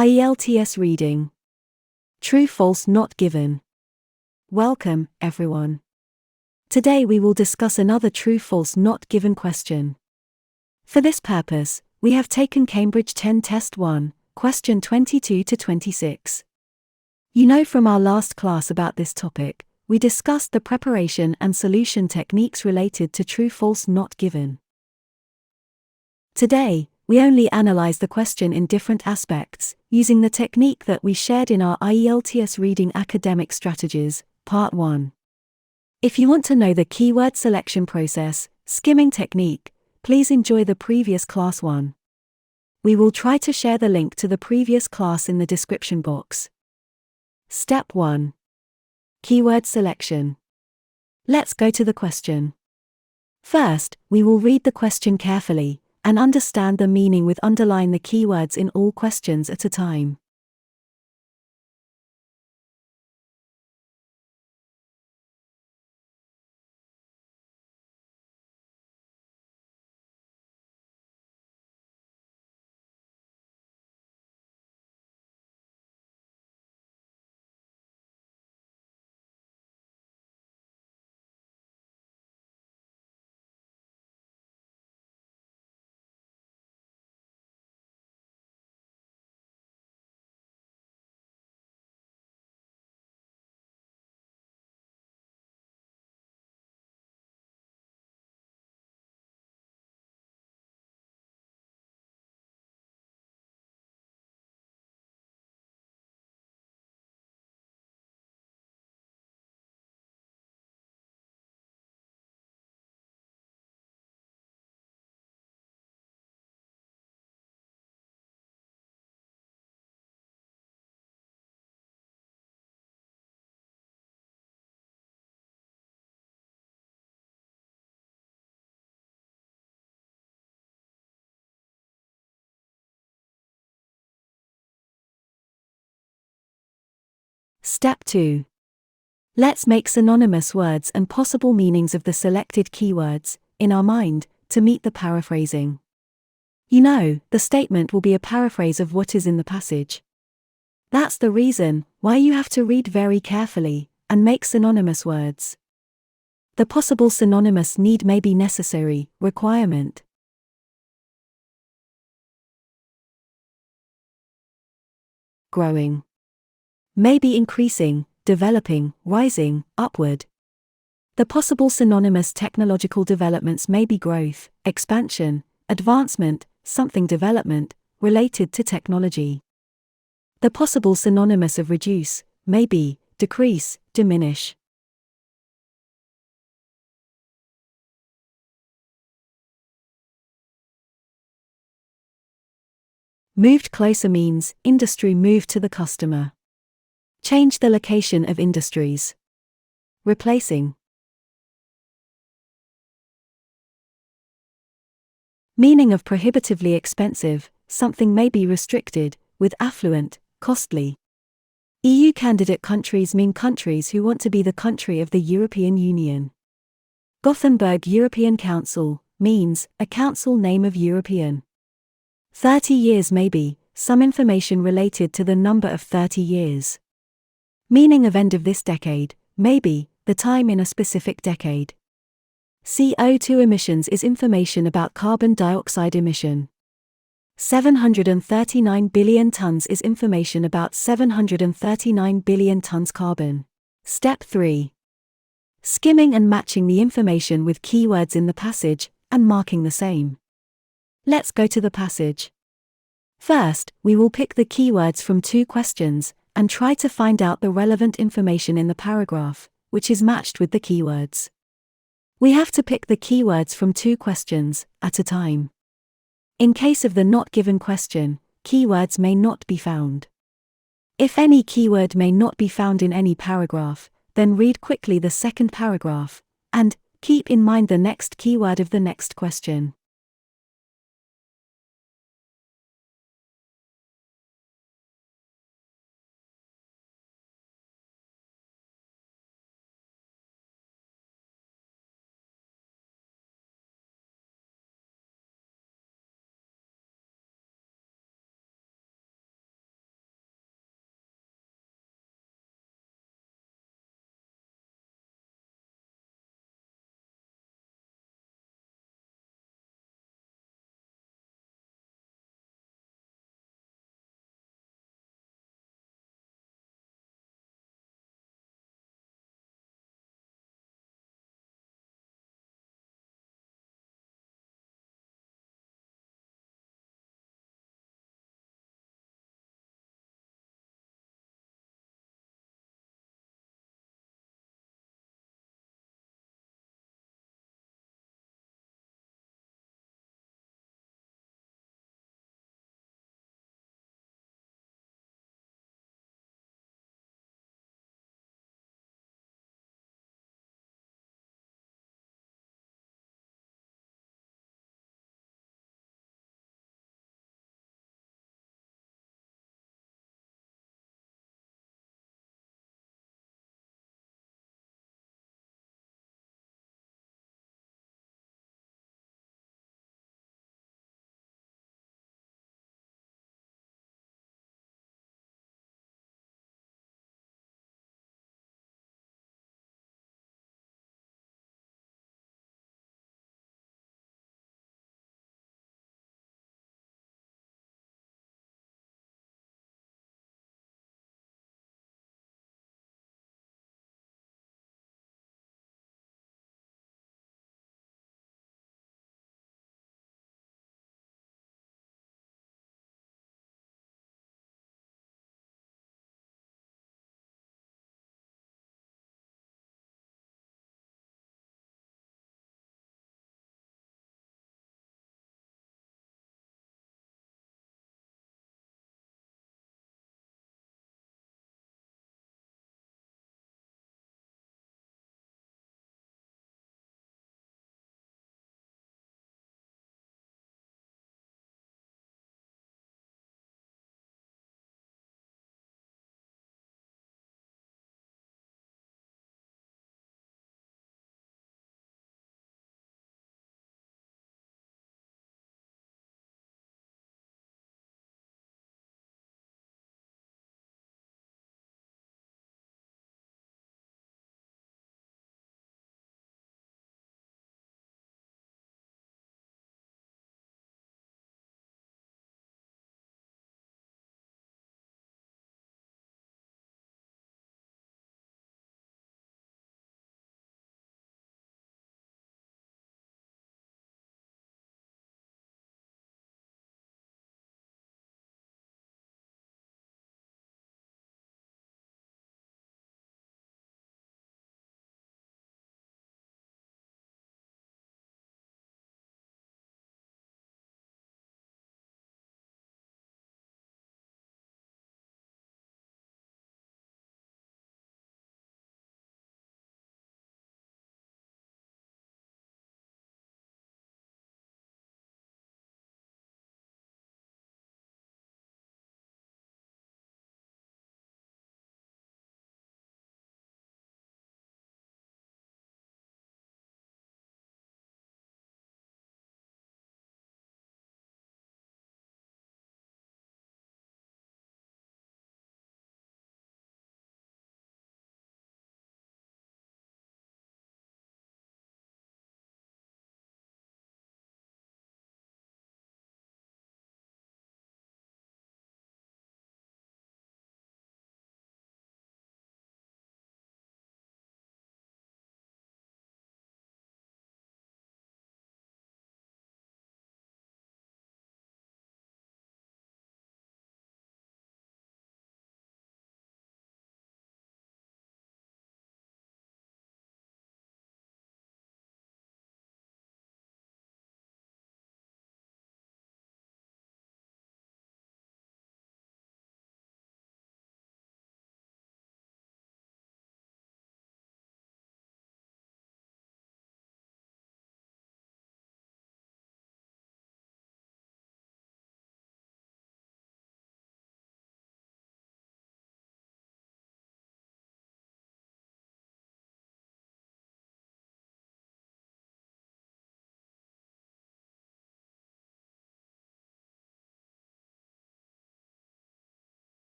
IELTS reading. True, false, not given. Welcome, everyone. Today we will discuss another true, false, not given question. For this purpose, we have taken Cambridge 10 Test 1, question 22 to 26. You know from our last class about this topic, we discussed the preparation and solution techniques related to true, false, not given. Today, we only analyze the question in different aspects, using the technique that we shared in our IELTS Reading Academic Strategies, Part 1. If you want to know the keyword selection process, skimming technique, please enjoy the previous class 1. We will try to share the link to the previous class in the description box. Step 1. Keyword selection. Let's go to the question. First, we will read the question carefully and understand the meaning with underline the keywords in all questions at a time. Step 2. Let's make synonymous words and possible meanings of the selected keywords, in our mind, to meet the paraphrasing. You know, the statement will be a paraphrase of what is in the passage. That's the reason why you have to read very carefully and make synonymous words. The possible synonymous need may be necessary, requirement. Growing. Maybe increasing, developing, rising, upward. The possible synonymous technological developments may be growth, expansion, advancement, something development, related to technology. The possible synonymous of reduce may be decrease, diminish. Moved closer means industry moved to the customer. Change the location of industries. Replacing. Meaning of prohibitively expensive, something may be restricted, with affluent, costly. EU candidate countries mean countries who want to be the country of the European Union. Gothenburg European Council means a council name of European. 30 years may be some information related to the number of 30 years. Meaning of end of this decade, maybe the time in a specific decade. CO2 emissions is information about carbon dioxide emission. 739 billion tons is information about 739 billion tons carbon. Step 3. Skimming and matching the information with keywords in the passage and marking the same. Let's go to the passage. First, we will pick the keywords from 2 questions and try to find out the relevant information in the paragraph, which is matched with the keywords. We have to pick the keywords from 2 questions at a time. In case of the not given question, keywords may not be found. If any keyword may not be found in any paragraph, then read quickly the second paragraph, and keep in mind the next keyword of the next question.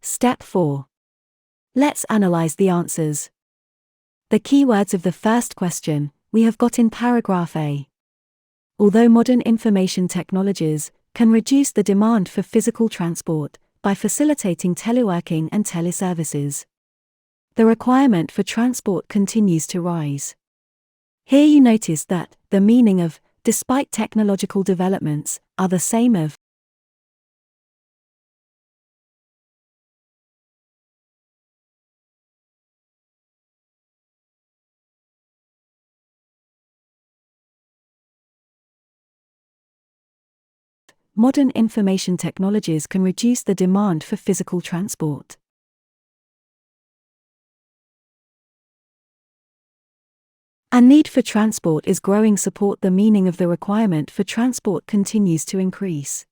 Step 4. Let's analyze the answers. The keywords of the first question we have got in paragraph A. Although modern information technologies can reduce the demand for physical transport by facilitating teleworking and teleservices, the requirement for transport continues to rise. Here you notice that the meaning of despite technological developments are the same of modern information technologies can reduce the demand for physical transport. And need for transport is growing. Support the meaning of the requirement for transport continues to increase.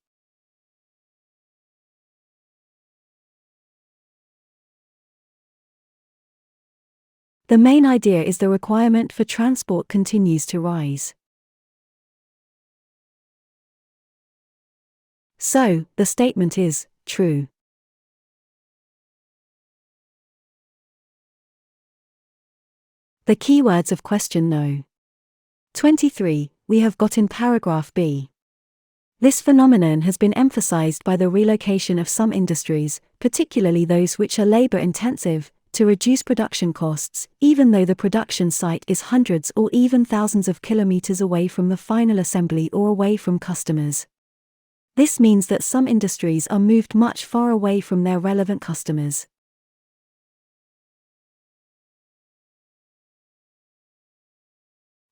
The main idea is the requirement for transport continues to rise. So, the statement is true. The keywords of question No. 23, we have got in paragraph B. This phenomenon has been emphasized by the relocation of some industries, particularly those which are labor-intensive, to reduce production costs, even though the production site is hundreds or even thousands of kilometers away from the final assembly or away from customers. This means that some industries are moved much far away from their relevant customers.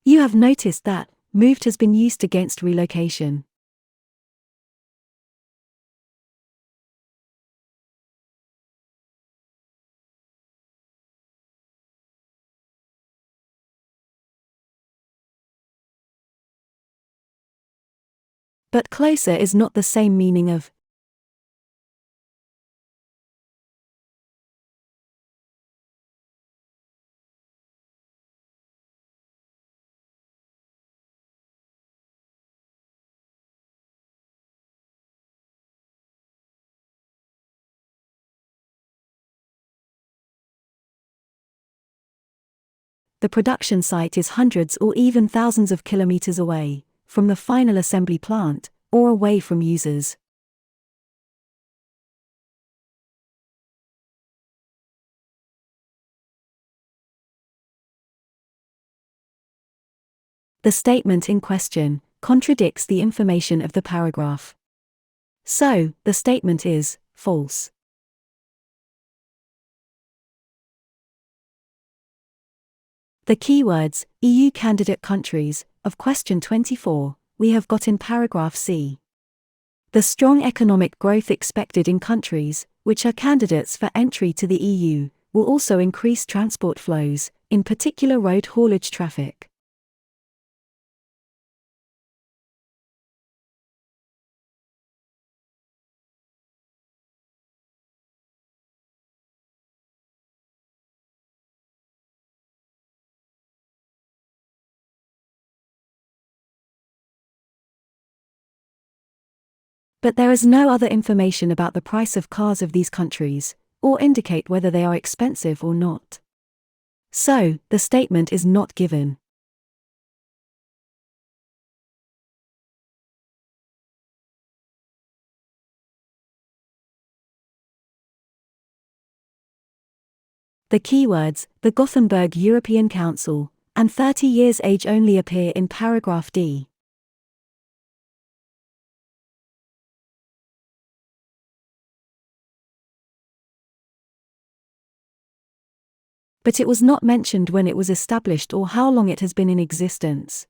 You have noticed that moved has been used against relocation. But closer is not the same meaning of. The production site is hundreds or even thousands of kilometers away from the final assembly plant or away from users. The statement in question contradicts the information of the paragraph. So, the statement is false. The keywords EU candidate countries of question 24 we have got in paragraph C. The strong economic growth expected in countries which are candidates for entry to the EU will also increase transport flows, in particular road haulage traffic. But there is no other information about the price of cars of these countries, or indicate whether they are expensive or not. So, the statement is not given. The keywords, the Gothenburg European Council, and 30 years age only appear in paragraph D. But it was not mentioned when it was established or how long it has been in existence.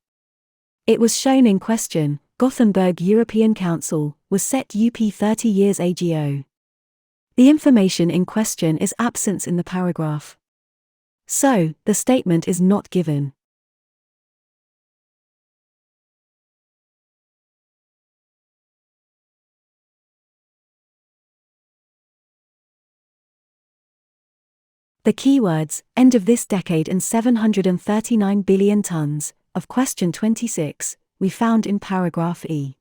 It was shown in question, Gothenburg European Council was set UP 30 years ago. The information in question is absent in the paragraph. So, the statement is not given. The keywords, end of this decade and 739 billion tons, of question 26, we found in paragraph E.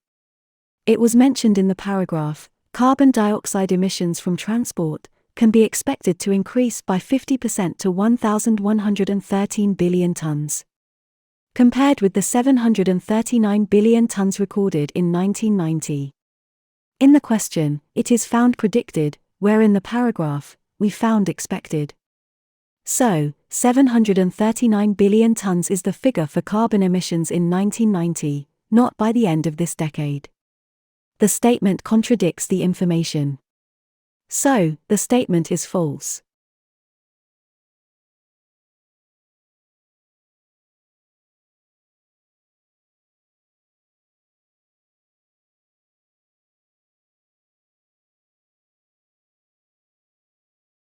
It was mentioned in the paragraph, carbon dioxide emissions from transport, can be expected to increase by 50% to 1,113 billion tons, compared with the 739 billion tons recorded in 1990. In the question, it is found predicted, where in the paragraph, we found expected. So, 739 billion tons is the figure for carbon emissions in 1990, not by the end of this decade. The statement contradicts the information. So, the statement is false.